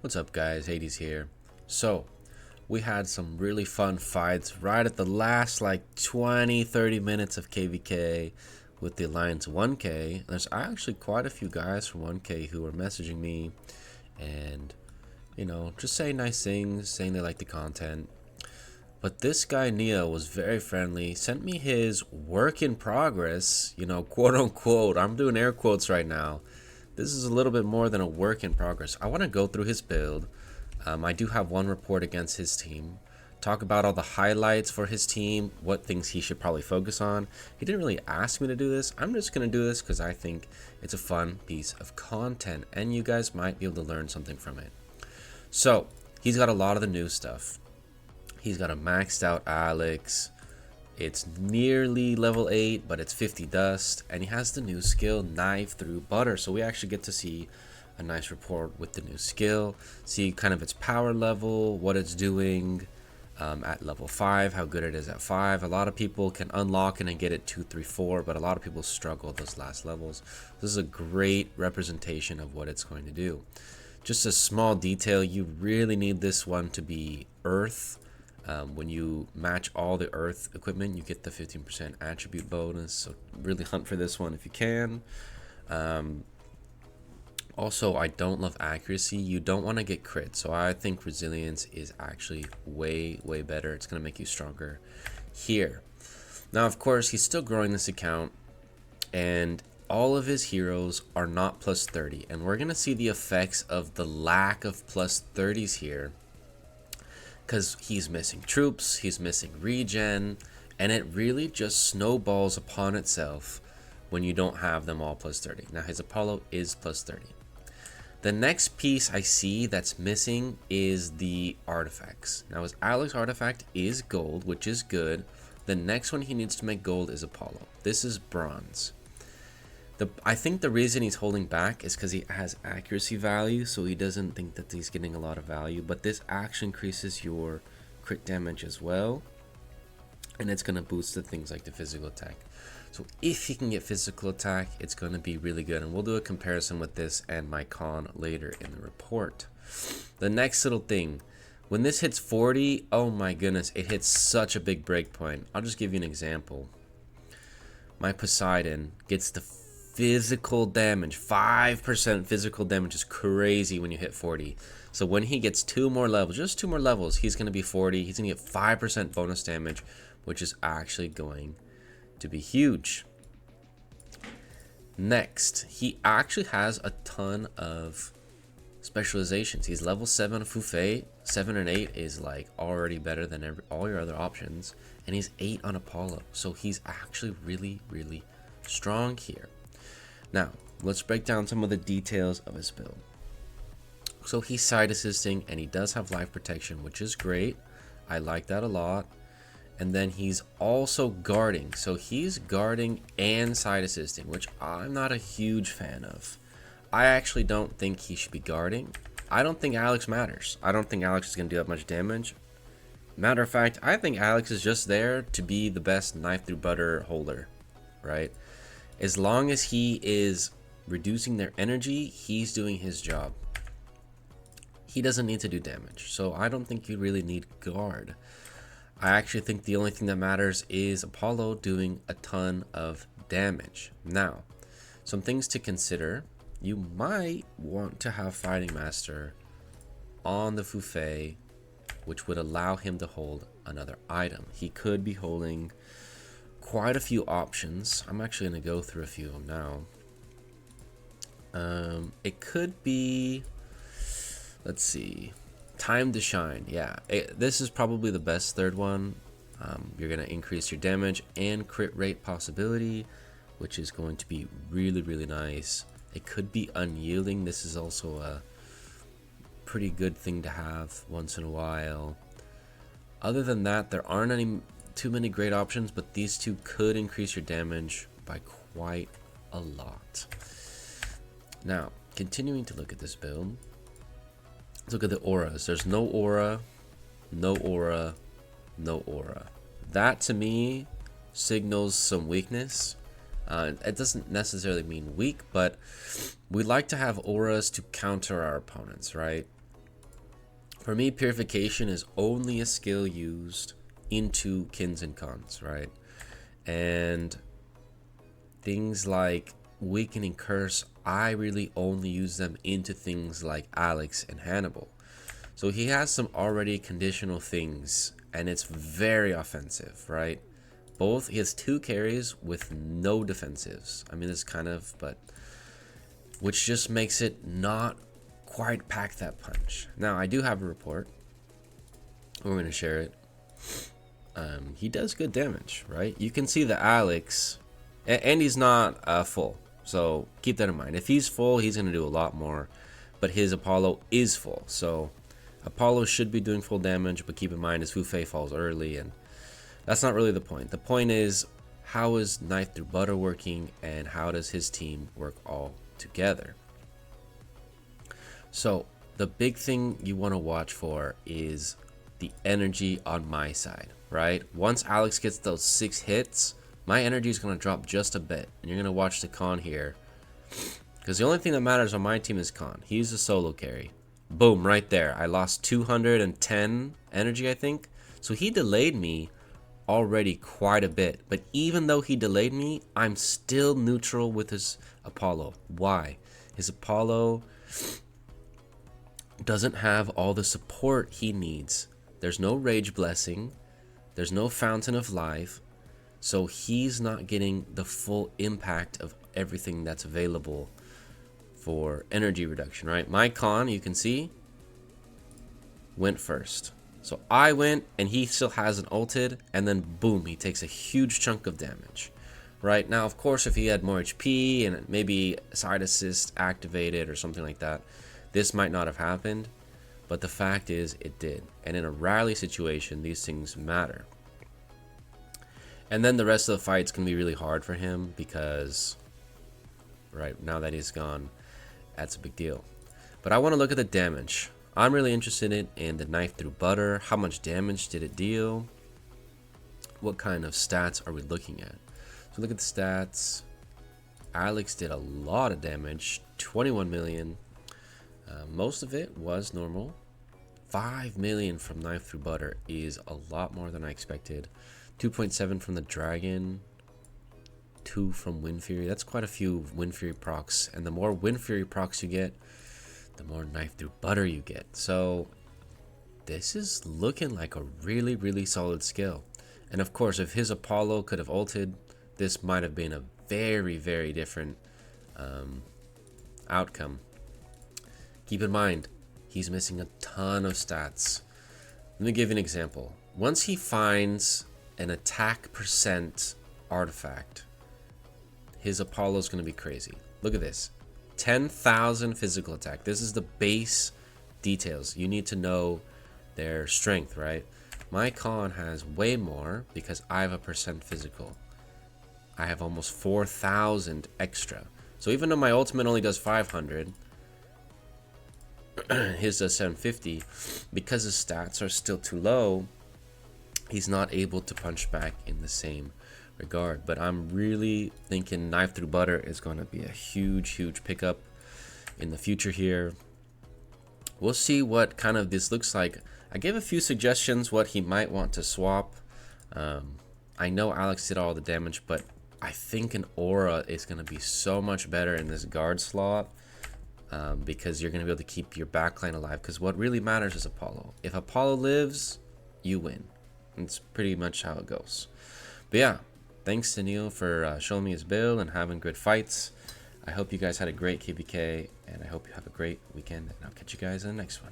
What's up guys, Hades here. So, we had some really fun fights right at the last 20-30 minutes of KVK with the Alliance 1K. There's actually quite a few guys from 1K who were messaging me and, just saying nice things, saying they like the content. But this guy Neo was very friendly, sent me his work in progress, quote unquote. I'm doing air quotes right now. This is a little bit more than a work in progress. I want to go through his build. I do have one report against his team. Talk about all the highlights for his team, what things he should probably focus on. He didn't really ask me to do this. I'm just going to do this because I think it's a fun piece of content and you guys might be able to learn something from it. So, he's got a lot of the new stuff. He's got a maxed out Alex. It's nearly level 8, but it's 50 dust. And he has the new skill, Knife Through Butter. So we actually get to see a nice report with the new skill. See kind of its power level, what it's doing at level 5, how good it is at 5. A lot of people can unlock it and get it 2, 3, 4, but a lot of people struggle those last levels. This is a great representation of what it's going to do. Just a small detail, you really need this one to be Earth. When you match all the Earth equipment, you get the 15% attribute bonus. So really hunt for this one if you can. Also, I don't love accuracy. You don't want to get crit. So I think resilience is actually way, way better. It's going to make you stronger here. Now, of course, he's still growing this account. And all of his heroes are not plus 30. And we're going to see the effects of the lack of plus 30s here. Because he's missing troops, he's missing regen, and it really just snowballs upon itself when you don't have them all plus 30. Now his Apollo is plus 30. The next piece I see that's missing is the artifacts. Now his Alex artifact is gold, which is good. The next one he needs to make gold is Apollo. This is bronze. I think the reason he's holding back is because he has accuracy value, so he doesn't think that he's getting a lot of value. But this actually increases your crit damage as well, and it's going to boost the things like the physical attack. So if he can get physical attack, it's going to be really good, and we'll do a comparison with this and my con later in the report. The next little thing, when this hits 40, oh my goodness, it hits such a big breakpoint. I'll just give you an example. My Poseidon gets the physical damage, 5% physical damage is crazy when you hit 40. So when he gets 2 more levels, just 2 more levels, he's going to be 40. He's going to get 5% bonus damage, which is actually going to be huge. Next, he actually has a ton of specializations. He's level 7 of Fufei. 7 and 8 is like already better than all your other options. And he's 8 on Apollo. So he's actually really, really strong here. Now, let's break down some of the details of his build. So he's side assisting and he does have life protection, which is great. I like that a lot. And then he's also guarding. So he's guarding and side assisting, which I'm not a huge fan of. I actually don't think he should be guarding. I don't think Alex matters. I don't think Alex is going to do that much damage. Matter of fact, I think Alex is just there to be the best knife through butter holder, right? As long as he is reducing their energy, he's doing his job. He doesn't need to do damage, so I don't think you really need guard. I actually think the only thing that matters is Apollo doing a ton of damage. Now, some things to consider. You might want to have Fighting Master on the Fufei, which would allow him to hold another item. He could be holding quite a few options. I'm actually going to go through a few of them now. It could be, let's see, Time to Shine. Yeah, this is probably the best third one. You're going to increase your damage and crit rate possibility, which is going to be really, really nice. It could be Unyielding. This is also a pretty good thing to have once in a while. Other than that, there aren't too many great options, but these two could increase your damage by quite a lot. Now, continuing to look at this build, let's look at the auras. There's no aura, no aura, no aura. That to me signals some weakness. It doesn't necessarily mean weak, but we like to have auras to counter our opponents, right? For me, purification is only a skill used into kins and cons, right? And things like weakening curse, I really only use them into things like Alex and Hannibal. So he has some already conditional things, and it's very offensive, right? He has 2 carries with no defensives. I mean, it's kind of, but which just makes it not quite pack that punch. Now, I do have a report. We're going to share it. He does good damage, right? You can see the Alex, and he's not full. So keep that in mind. If he's full, he's going to do a lot more. But his Apollo is full. So Apollo should be doing full damage, but keep in mind his Fufei falls early, and that's not really the point. The point is, how is Knife Through Butter working, and how does his team work all together? So the big thing you want to watch for is the energy on my side, right? Once Alex gets those 6 hits, my energy is going to drop just a bit, and you're going to watch the con here, because the only thing that matters on my team is con. He's a solo carry. Boom, right there. I lost 210 energy, I think. So he delayed me already quite a bit, but even though he delayed me, I'm still neutral with his Apollo. Why? His Apollo doesn't have all the support he needs. There's no Rage Blessing, there's no Fountain of Life, so he's not getting the full impact of everything that's available for energy reduction, right? My con, you can see, went first. So I went, and he still hasn't ulted, and then boom, he takes a huge chunk of damage. Right now, of course, if he had more HP and maybe side assist activated or something like that, this might not have happened. But the fact is, it did. And in a rally situation, these things matter. And then the rest of the fight's going to be really hard for him because, right, now that he's gone, that's a big deal. But I want to look at the damage. I'm really interested in the Knife Through Butter. How much damage did it deal? What kind of stats are we looking at? So look at the stats. Alex did a lot of damage, 21 million. Most of it was normal. 5 million from Knife Through Butter is a lot more than I expected. 2.7 from the Dragon. 2 from Wind Fury. That's quite a few Wind Fury procs. And the more Wind Fury procs you get, the more Knife Through Butter you get. So this is looking like a really, really solid skill. And of course, if his Apollo could have ulted, this might have been a very, very different outcome. Keep in mind, he's missing a ton of stats. Let me give you an example. Once he finds an attack percent artifact, his Apollo is going to be crazy. Look at this. 10,000 physical attack. This is the base details. You need to know their strength, right? My con has way more because I have a percent physical. I have almost 4,000 extra. So even though my ultimate only does 500, his does 750, because his stats are still too low, he's not able to punch back in the same regard. But I'm really thinking Knife Through Butter is going to be a huge, huge pickup in the future here. We'll see what kind of this looks like. I gave a few suggestions what he might want to swap. I know Alex did all the damage, but I think an Aura is going to be so much better in this guard slot. Because you're going to be able to keep your backline alive. Because what really matters is Apollo. If Apollo lives, you win. It's pretty much how it goes. But yeah, thanks to Neil for showing me his build and having good fights. I hope you guys had a great KBK, and I hope you have a great weekend, and I'll catch you guys in the next one.